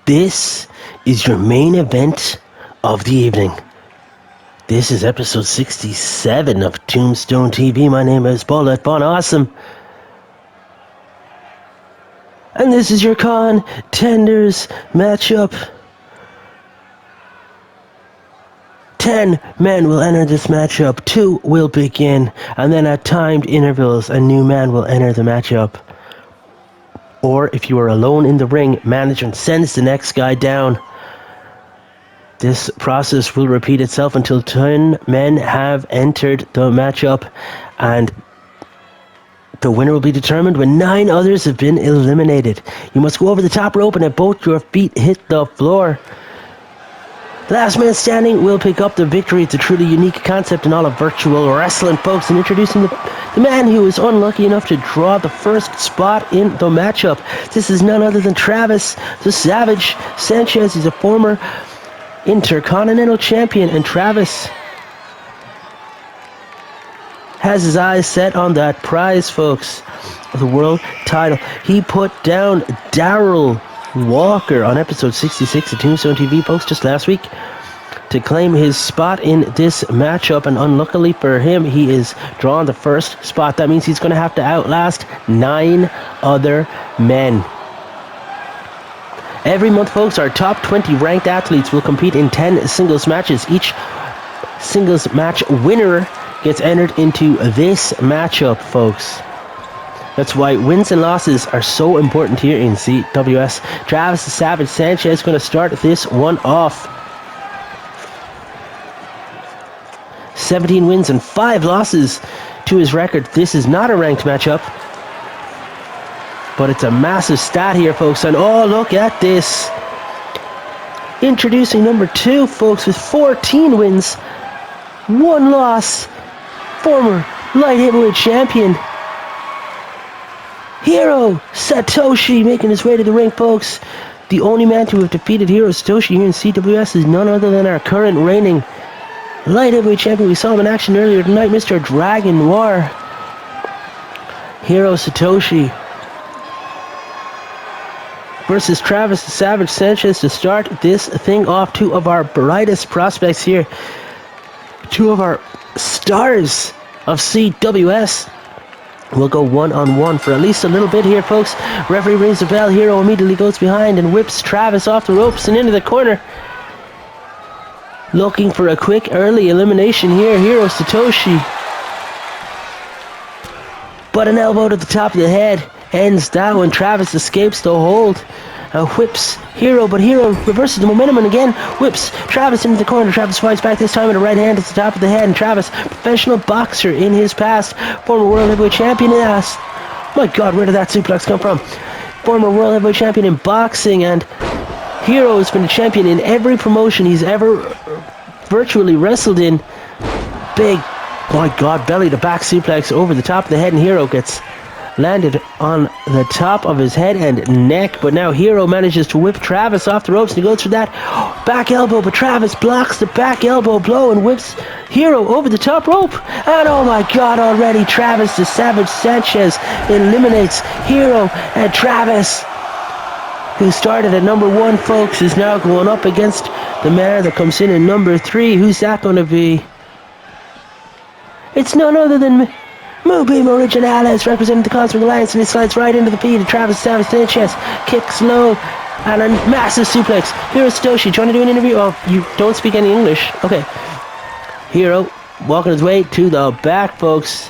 This is your main event of the evening. This is episode 67 of Tombstone TV. My name is Paulette Bon Awesome. And this is your Con10ders matchup. 10 men will enter this matchup, 2 will begin, and then at timed intervals, a new man will enter the matchup. Or if you are alone in the ring, management sends the next guy down. This process will repeat itself until 10 men have entered the matchup, and the winner will be determined when 9 others have been eliminated. You must go over the top rope and have both your feet hit the floor. The last man standing will pick up the victory. It's a truly unique concept in all of virtual wrestling, folks. And introducing the man who was unlucky enough to draw the first spot in the matchup. This is none other than Travis the Savage Sanchez. He's a former Intercontinental Champion, and Travis has his eyes set on that prize, folks, the world title. He put down Daryl Walker on episode 66 of Tombstone TV, folks, just last week, to claim his spot in this matchup, and unluckily for him, he is drawn the first spot. That means he's going to have to outlast 9 other men. Every month, folks, our top 20 ranked athletes will compete in 10 singles matches. Each singles match winner gets entered into this matchup, folks. That's why wins and losses are so important here in CWS. Travis the Savage Sanchez is going to start this one off. 17 wins and 5 losses to his record. This is not a ranked matchup, but it's a massive stat here, folks. And oh, look at this. Introducing number 2, folks, with 14 wins, 1 loss. Former light heavyweight champion Hiro Satoshi making his way to the ring, folks. The only man to have defeated Hiro Satoshi here in CWS is none other than our current reigning light heavyweight champion. We saw him in action earlier tonight, Mr. Dragon Noir. Hiro Satoshi versus Travis the Savage Sanchez to start this thing off. 2 of our brightest prospects here. 2 of our stars of CWS. We'll go one-on-one for at least a little bit here, folks. Referee rings the bell. Hiro immediately goes behind and whips Travis off the ropes and into the corner. Looking for a quick early elimination here, Hiro Satoshi. But an elbow to the top of the head ends that when Travis escapes the hold. Whips Hiro, but Hiro reverses the momentum and again whips Travis into the corner. Travis fights back, this time with a right hand at the top of the head, and Travis, professional boxer in his past, former world heavyweight champion. My God, where did that suplex come from? Former world heavyweight champion in boxing, and Hiro has been a champion in every promotion he's ever virtually wrestled in. Big, my God, belly to back suplex over the top of the head, and Hiro gets landed on the top of his head and neck, but now Hiro manages to whip Travis off the ropes, and he goes for that back elbow, but Travis blocks the back elbow blow and whips Hiro over the top rope. And oh my God, already Travis the Savage Sanchez eliminates Hiro, and Travis, who started at number 1, folks, is now going up against the man that comes in at number 3. Who's that going to be? It's none other than Moonbeam Originales, representing the Cosmic Alliance, and he slides right into the feet of Travis Savage Sanchez. Kicks low and a massive suplex. Hiro Satoshi, do you want to do an interview? Oh, you don't speak any English. Okay. Hiro walking his way to the back, folks.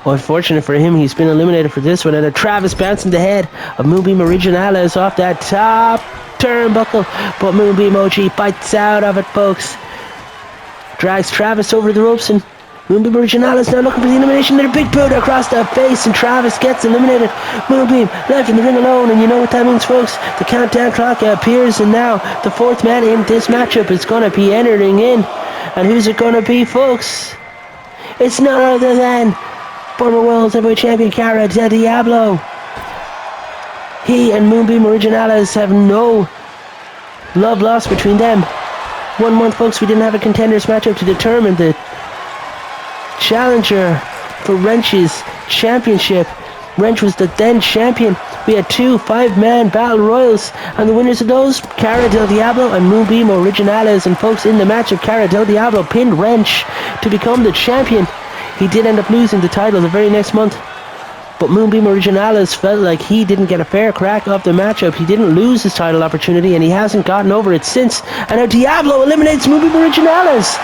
Unfortunate for him, he's been eliminated for this one. And a Travis bouncing the head of Moonbeam Originales off that top turnbuckle. But Moonbeam OG fights out of it, folks. Drags Travis over the ropes, and Moonbeam Originales now looking for the elimination. They're big boot across the face, and Travis gets eliminated. Moonbeam left in the ring alone, and you know what that means, folks. The countdown clock appears, and now the 4th man in this matchup is going to be entering in. And who's it going to be, folks? It's none other than former world heavyweight champion Cara Del Diablo. He and Moonbeam Originales have no love lost between them. 1 month, folks, we didn't have a contenders matchup to determine the challenger for Wrench's championship. Wrench was the then champion We had 2 5-man battle royals, and the winners of those, Cara Del Diablo and Moonbeam Originales. And folks, in the match of Cara Del Diablo pinned Wrench to become the champion. He did end up losing the title the very next month, but Moonbeam Originales felt like he didn't get a fair crack of the matchup. He didn't lose his title opportunity, and he hasn't gotten over it since. And now Diablo eliminates Moonbeam Originales.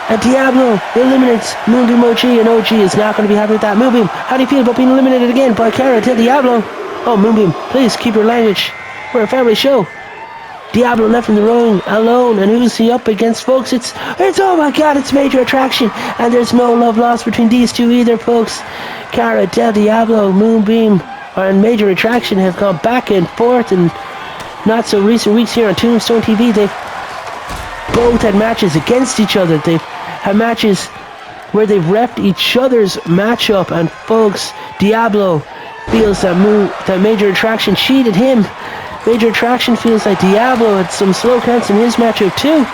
And Diablo eliminates Moonbeam OG, and OG is not going to be happy with that. Moonbeam, how do you feel about being eliminated again by Cara Del Diablo? Oh, Moonbeam, please keep your language. We're a family show. Diablo left in the ring alone, and who's he up against, folks? It's oh my god, it's Major Attraction, and there's no love lost between these two either, folks. Cara Del Diablo, Moonbeam, and Major Attraction have gone back and forth in not so recent weeks here on Tombstone TV. They've both had matches against each other. They've had matches where they've reffed each other's matchup, and folks, Diablo feels that Major Attraction cheated him. Major Attraction feels like Diablo had some slow counts in his matchup too.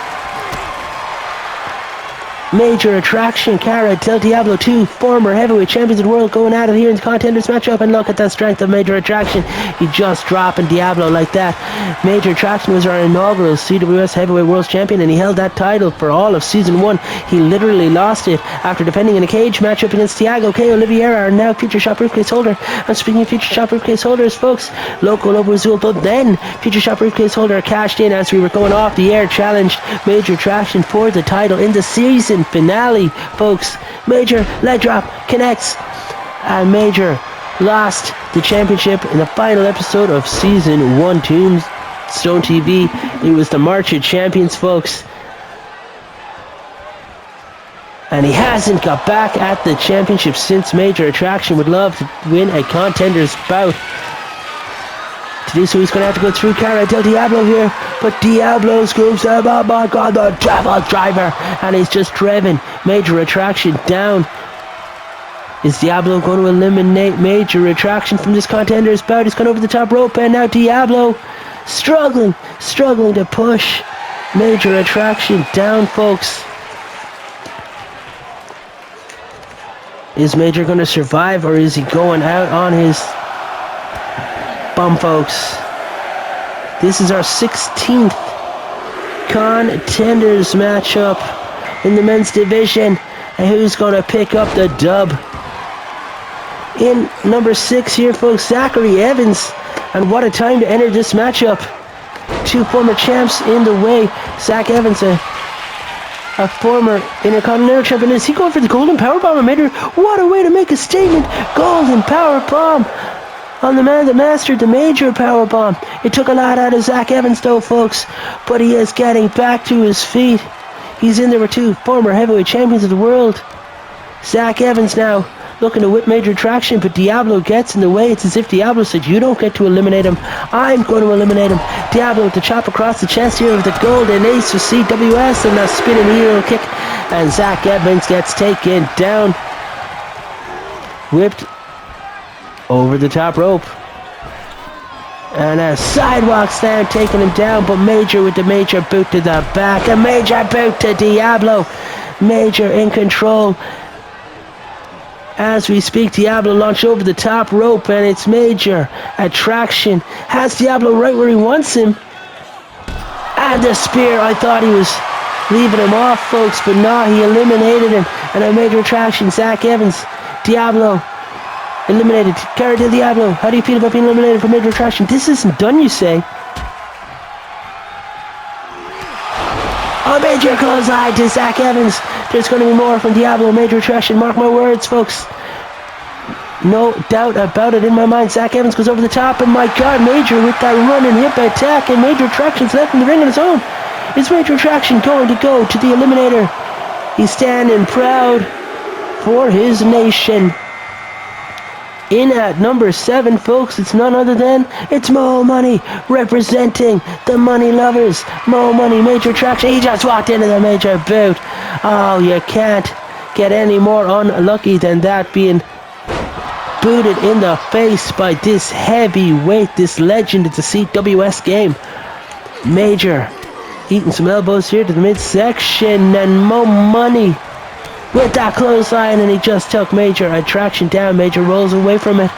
Major Attraction, Cara Del Diablo, 2 former heavyweight champions of the world going at it here in the Contenders matchup, and look at the strength of Major Attraction. He just dropping Diablo like that. Major Attraction was our inaugural CWS heavyweight world champion, and he held that title for all of season 1. He literally lost it after defending in a cage matchup against Thiago K. Oliveira, our now Future Shop briefcase holder. And speaking of Future Shop briefcase holders, folks, Loco Lobo Azul, but then Future Shop briefcase holder cashed in as we were going off the air, challenged Major Attraction for the title in the season finale, folks. Major leg drop connects, and Major lost the championship in the final episode of season 1 Tombstone TV. It was the March of Champions, folks, and he hasn't got back at the championship since. Major Attraction would love to win a Contenders bout. To do so, he's going to have to go through Cara Del Diablo here, but Diablo scoops him, oh my god, the Devil Driver, and he's just driving Major Attraction down. Is Diablo going to eliminate Major Attraction from this Contenders bout? He's gone over the top rope, and now Diablo struggling to push Major Attraction down, folks. Is Major going to survive, or is he going out on his bum, folks? This is our 16th Contenders matchup in the men's division, and who's going to pick up the dub? In number 6 here, folks, Zachary Evans, and what a time to enter this matchup. 2 former champs in the way. Zach Evans, a former Intercontinental champion. Is he going for the Golden Powerbomb? What a way to make a statement. Golden Powerbomb on the man that mastered the Major Powerbomb. It took a lot out of Zach Evans though, folks, but he is getting back to his feet. He's in there with 2 former heavyweight champions of the world. Zach Evans now looking to whip Major Attraction, but Diablo gets in the way. It's as if Diablo said, you don't get to eliminate him, I'm going to eliminate him. Diablo with the chop across the chest here with the golden ace for CWS, and a spinning heel kick, and Zach Evans gets taken down. Whipped over the top rope, and a sidewalk slam taking him down, but Major with the Major boot to the back, a Major boot to Diablo. Major in control. As we speak, Diablo launched over the top rope, and it's Major Attraction has Diablo right where he wants him. And the spear, I thought he was leaving him off, folks, but no, he eliminated him. And a Major Attraction, Zach Evans, Diablo eliminated. Cara Del Diablo, how do you feel about being eliminated from Major Attraction? This isn't done, you say? A Major clothesline to Zach Evans. There's going to be more from Diablo. Major Attraction, mark my words, folks. No doubt about it in my mind. Zach Evans goes over the top, and my god, Major with that running hip attack, and Major Attraction's left in the ring on his own. Is Major Attraction going to go to the Eliminator? He's standing proud for his nation. In at number 7, folks, it's none other than, it's Mo Money, representing the money lovers. Mo Money, Major Attraction. He just walked into the Major boot. Oh, you can't get any more unlucky than that, being booted in the face by this heavyweight, this legend. It's a CWS game. Major eating some elbows here to the midsection, and Mo Money with that clothesline, and he just took Major Attraction down. Major rolls away from it.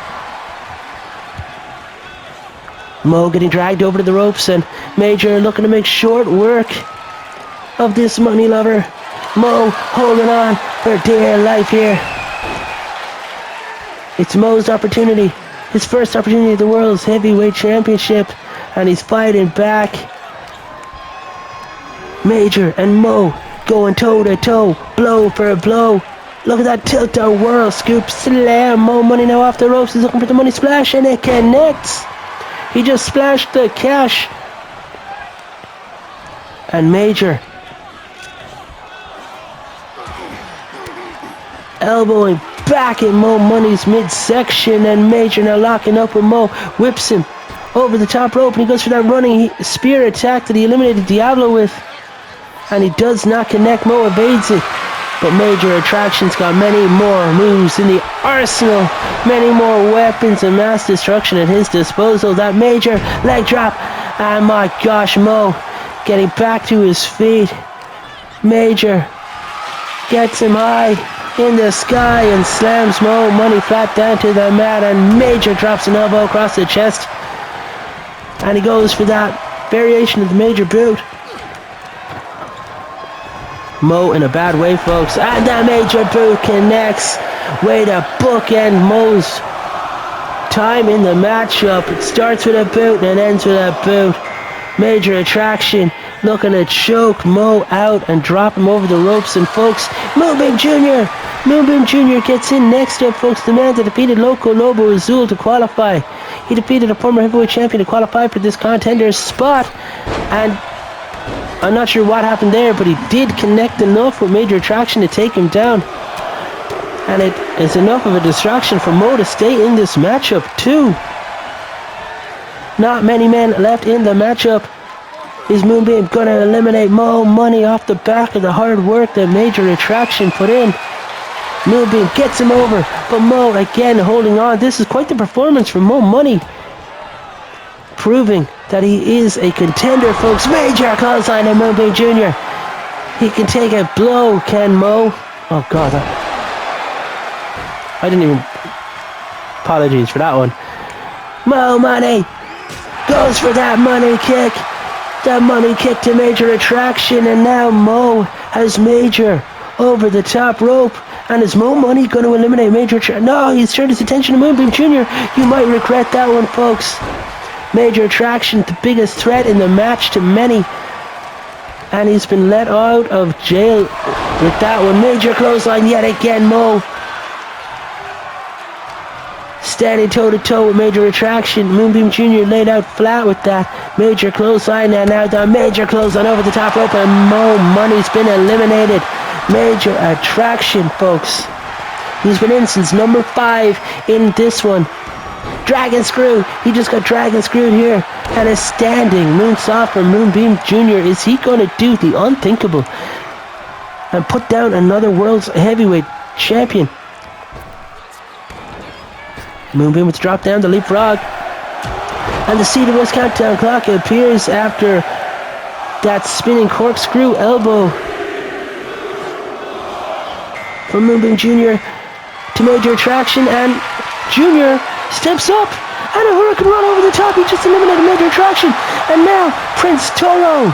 Mo getting dragged over to the ropes, and Major looking to make short work of this money lover. Mo holding on for dear life here. It's Mo's opportunity. His first opportunity at the World's Heavyweight Championship. And he's fighting back. Major and Mo going toe to toe. Blow for a blow. Look at that tilt-down whirl scoop slam. Mo Money now off the ropes. He's looking for the money splash, and it connects. He just splashed the cash. And Major elbowing back at Mo Money's midsection, and Major now locking up with Mo. Whips him over the top rope, and he goes for that running spear attack that he eliminated Diablo with. And he does not connect. Mo evades it. But Major Attraction's got many more moves in the arsenal. Many more weapons and mass destruction at his disposal. That Major leg drop. And my gosh, Mo getting back to his feet. Major gets him high in the sky and slams Mo Money flat down to the mat. And Major drops an elbow across the chest. And he goes for that variation of the Major boot. Mo in a bad way, folks. And the Major boot connects. Way to bookend Mo's time in the matchup. It starts with a boot and ends with a boot. Major Attraction looking to choke Mo out and drop him over the ropes. And folks, Moonbeam Jr. Moonbeam Jr. gets in next up, folks. The man that defeated Loco Lobo Azul to qualify. He defeated a former heavyweight champion to qualify for this Con10ders spot. And I'm not sure what happened there, but he did connect enough with Major Attraction to take him down. And it is enough of a distraction for Mo to stay in this matchup too. Not many men left in the matchup. Is Moonbeam gonna eliminate Mo Money off the back of the hard work that Major Attraction put in? Moonbeam gets him over, but Mo again holding on. This is quite the performance from Mo Money, proving that he is a contender, folks. Major clothesline of Moonbeam Jr. He can take a blow, can Mo? Oh God, I didn't even. Apologies for that one. Mo Money goes for that money kick. That money kick to Major Attraction, and now Mo has Major over the top rope. And is Mo Money going to eliminate Major Attraction? No, he's turned his attention to Moonbeam Jr. You might regret that one, folks. Major Attraction, the biggest threat in the match to many. And he's been let out of jail with that one. Major clothesline yet again, Mo. Standing toe-to-toe with Major Attraction. Moonbeam Jr. laid out flat with that Major clothesline. And now the Major clothesline over the top rope. And Mo Money's been eliminated. Major Attraction, folks. He's been in since number 5 in this one. Dragon screw. He just got dragon screwed here. And a standing moonsault from Moonbeam Jr. Is he going to do the unthinkable and put down another world's heavyweight champion? Moonbeam with the drop down, the leapfrog. And the Cedar West countdown clock appears after that spinning corkscrew elbow from Moonbeam Jr. to Major Attraction. And Jr. steps up, and a hurricane run over the top. He just eliminated Major Attraction. And now Prince Toro,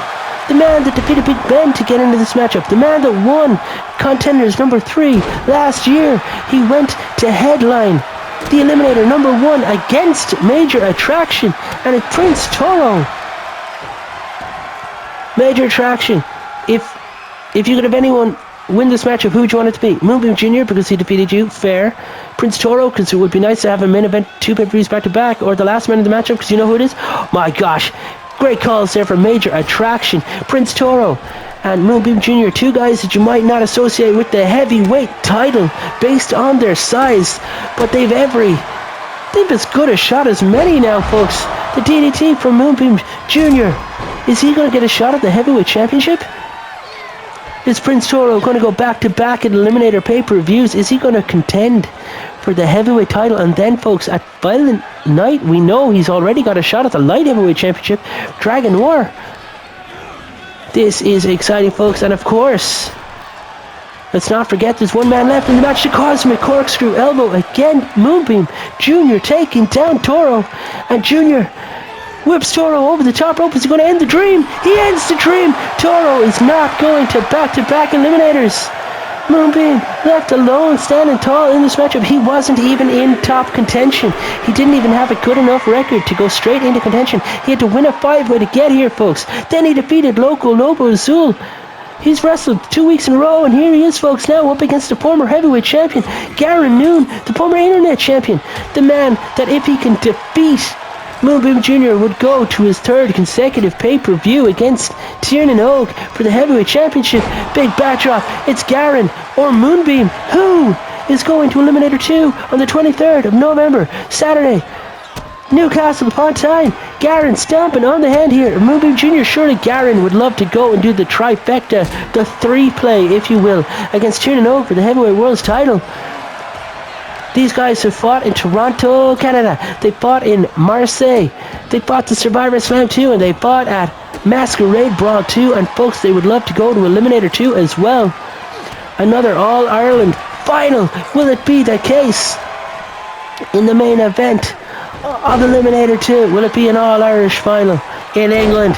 the man that defeated Big Ben to get into this matchup, the man that won Con10ders number 3 last year. He went to headline the Eliminator number 1 against Major Attraction, and it's Prince Toro. Major Attraction, if you could have anyone win this matchup, who would you want it to be? Moonbeam Jr. because he defeated you, fair. Prince Toro because it would be nice to have a main event 2 pay-per-views back to back, or the last man in the matchup because you know who it is. My gosh, great calls there for Major Attraction. Prince Toro and Moonbeam Jr., 2 guys that you might not associate with the heavyweight title based on their size, but they've as good a shot as many now, folks. The DDT from Moonbeam Jr. Is he going to get a shot at the heavyweight championship? Is Prince Toro going to go back-to-back at Eliminator pay-per-views? Is he going to contend for the heavyweight title? And then, folks, at Violent Night, we know he's already got a shot at the light heavyweight championship, Dragon Noir. This is exciting, folks. And of course, let's not forget there's one man left in the match. The Cosmic Corkscrew Elbow again. Moonbeam Jr. taking down Toro. And Jr. Whips Toro over the top rope. Is he going to end the dream? He ends the dream. Toro is not going to back-to-back eliminators. Moonbeam left alone, standing tall in this matchup. He wasn't even in top contention. He didn't even have a good enough record to go straight into contention. He had to win a 5-way to get here, folks. Then he defeated Lobo Azul. He's wrestled 2 weeks in a row, and here he is, folks, now up against the former heavyweight champion, Garen Noon, the former internet champion. The man that if he can defeat Moonbeam Jr. would go to his third consecutive pay-per-view against Tiernan Og for the heavyweight championship. Big backdrop. It's Garen or Moonbeam. Who is going to Eliminator 2 on the 23rd of November, Saturday, Newcastle upon Tyne. Garen stomping on the hand here. Moonbeam Jr. Surely Garen would love to go and do the trifecta, the 3-play, if you will, against Tiernan Og for the heavyweight world's title. These guys have fought in Toronto, Canada. They fought in Marseille. They fought the Survivor Slam 2, and they fought at Masquerade Brawl 2. And folks, they would love to go to Eliminator 2 as well. Another All-Ireland final. Will it be the case in the main event of Eliminator 2? Will it be an All-Irish final in England?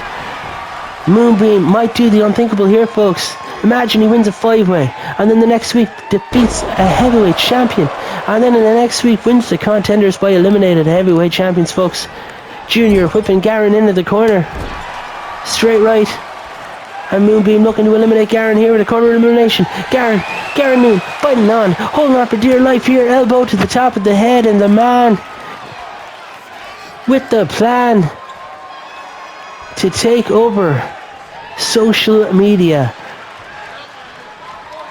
Moonbeam might do the unthinkable here, folks. Imagine he wins a 5-way, and then the next week defeats a heavyweight champion, and then in the next week wins the Contenders by eliminated heavyweight champions, folks. Junior whipping Garen into the corner. Straight right. And Moonbeam looking to eliminate Garen here with a corner elimination. Garen Noon fighting on, holding on for dear life here. Elbow to the top of the head, and the man with the plan to take over social media.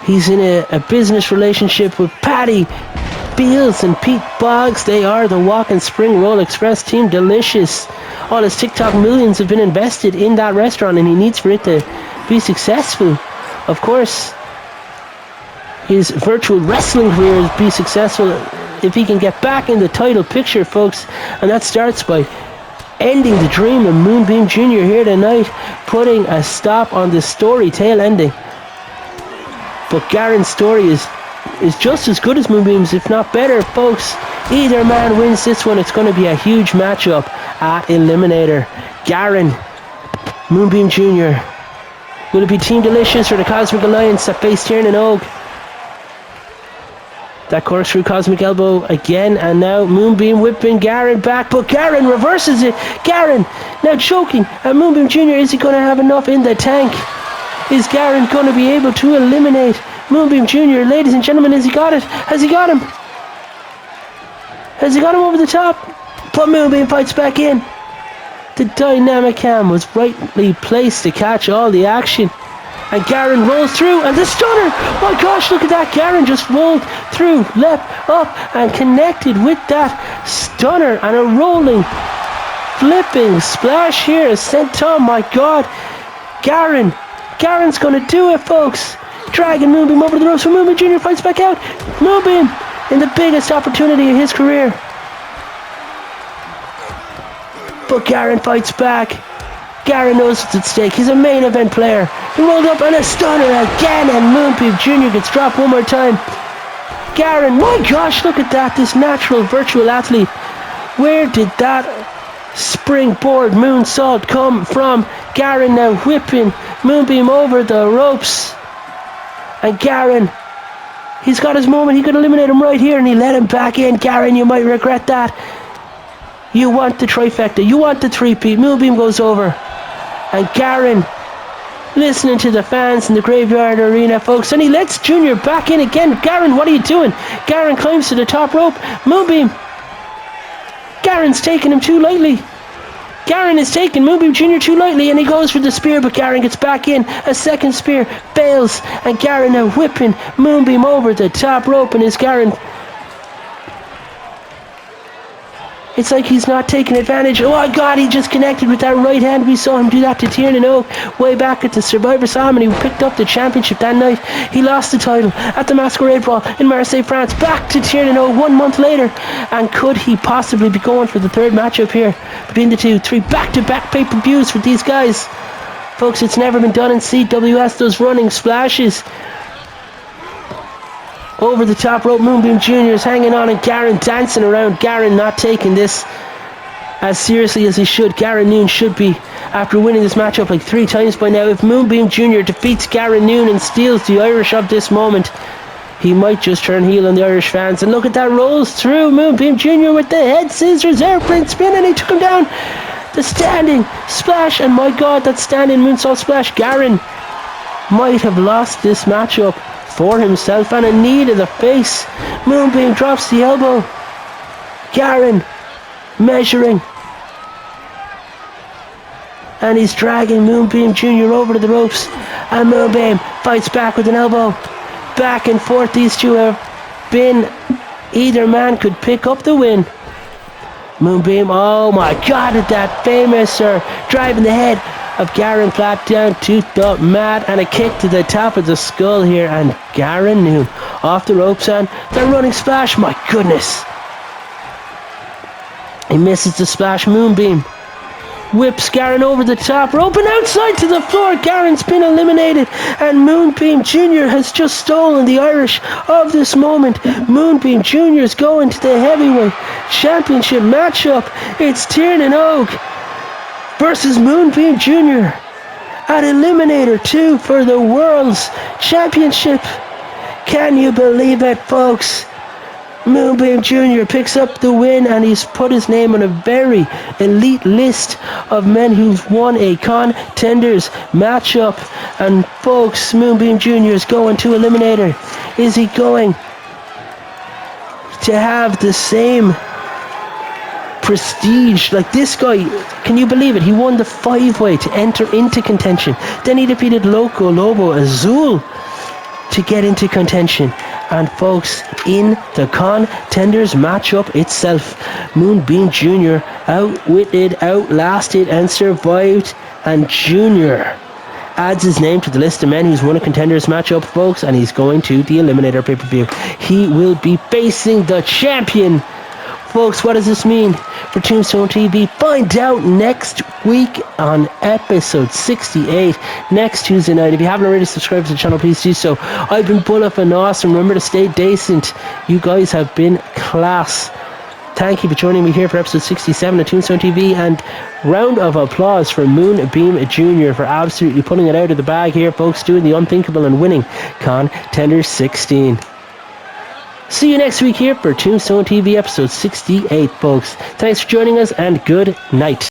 He's in a business relationship with Patty Beals and Pete Boggs. They are the Walk and Spring Roll Express team. Delicious. All his TikTok millions have been invested in that restaurant, and he needs for it to be successful. Of course, his virtual wrestling career will be successful if he can get back in the title picture, folks. And that starts by ending the dream of Moonbeam Jr. here tonight, putting a stop on the story tail ending. But Garen's story is just as good as Moonbeam's, if not better, folks. Either man wins this one. It's going to be a huge matchup at Eliminator. Garen, Moonbeam Jr. Will it be Team Delicious or the Cosmic Alliance that face Tiernan Og? That corkscrew Cosmic Elbow again, and now Moonbeam whipping Garen back, but Garen reverses it. Garen now choking at Moonbeam Jr. Is he going to have enough in the tank? Is Garen going to be able to eliminate Moonbeam Jr.? Ladies and gentlemen, has he got it? Has he got him? Has he got him over the top? But Moonbeam fights back in. The dynamic cam was rightly placed to catch all the action. And Garen rolls through, and the stunner! My gosh, look at that. Garen just rolled through, leapt up, and connected with that stunner. And a rolling, flipping splash here. Senton, my God. Garen's going to do it, folks. Dragging Moonbeam over the ropes, for Moonbeam Jr. fights back out. Moonbeam in the biggest opportunity of his career. But Garen fights back. Garen knows what's at stake. He's a main event player. He rolled up and a stunner again, and Moonbeam Jr. gets dropped one more time. Garen, my gosh, look at that. This natural virtual athlete. Where did that springboard moonsault come from? Garen now whipping Moonbeam over the ropes. And Garen, he's got his moment. He could eliminate him right here, and he let him back in. Garen, you might regret that. You want the trifecta. You want the three-peat. Moonbeam goes over. And Garen, listening to the fans in the Graveyard Arena, folks, and he lets Junior back in again. Garen, what are you doing? Garen climbs to the top rope. Moonbeam. Garen's taking him too lightly. Garen is taking Moonbeam Jr. too lightly, and he goes for the spear, but Garen gets back in. A second spear fails, and Garen now whipping Moonbeam over the top rope, and is Garen... It's like he's not taking advantage. Oh my God, he just connected with that right hand. We saw him do that to Tiernan Og way back at the Survivor Slam, and he picked up the championship that night. He lost the title at the Masquerade Brawl in Marseille, France, back to Tiernan Og 1 month later. And could he possibly be going for the third matchup here between the two? 3 back-to-back pay-per-views for these guys. Folks, it's never been done in CWS, those running splashes. Over the top rope, Moonbeam Jr. is hanging on, and Garen dancing around. Garen not taking this as seriously as he should. Garen Noon should be, after winning this matchup like 3 times by now. If Moonbeam Jr. defeats Garen Noon and steals the Irish of this moment, he might just turn heel on the Irish fans. And look at that, rolls through. Moonbeam Jr. with the head scissors, airplane spin, and he took him down. The standing splash, and my god, that standing moonsault splash. Garen might have lost this matchup for himself, and a knee to the face. Moonbeam drops the elbow. Garen measuring, and he's dragging Moonbeam Jr. over to the ropes, and Moonbeam fights back with an elbow. Back and forth these two have been. Either man could pick up the win. Moonbeam, oh my god, at that famous driving the head of Garen flat down to the mat, and a kick to the top of the skull here, and Garen Noon off the ropes, and the running splash. My goodness, he misses the splash. Moonbeam whips Garen over the top rope and outside to the floor. Garen's been eliminated, and Moonbeam Jr. has just stolen the Irish of this moment. Moonbeam Jr. is going to the heavyweight championship matchup. It's Tiernan Og versus Moonbeam Jr. at Eliminator 2 for the World's Championship. Can you believe it, folks? Moonbeam Jr. picks up the win, and he's put his name on a very elite list of men who've won a Con10ders matchup. And folks, Moonbeam Jr. is going to Eliminator. Is he going to have the same prestige like this guy? Can you believe it? He won the 5-way to enter into contention. Then he defeated Loco Lobo Azul to get into contention. And folks, in the Con10ders matchup itself, Moonbeam Jr. outwitted, outlasted, and survived. And Jr. adds his name to the list of men who's won a Con10ders matchup, folks, and he's going to the Eliminator pay-per-view. He will be facing the champion. Folks, what does this mean for Tombstone TV? Find out next week on episode 68, next Tuesday night. If you haven't already subscribed to the channel, please do so. I've been Bullet and awesome. Remember to stay decent. You guys have been class. Thank you for joining me here for episode 67 of Tombstone TV, and round of applause for Moonbeam Jr. for absolutely pulling it out of the bag here, folks, doing the unthinkable and winning Con10ders 16. See you next week here for Tombstone TV episode 68, folks. Thanks for joining us, and good night.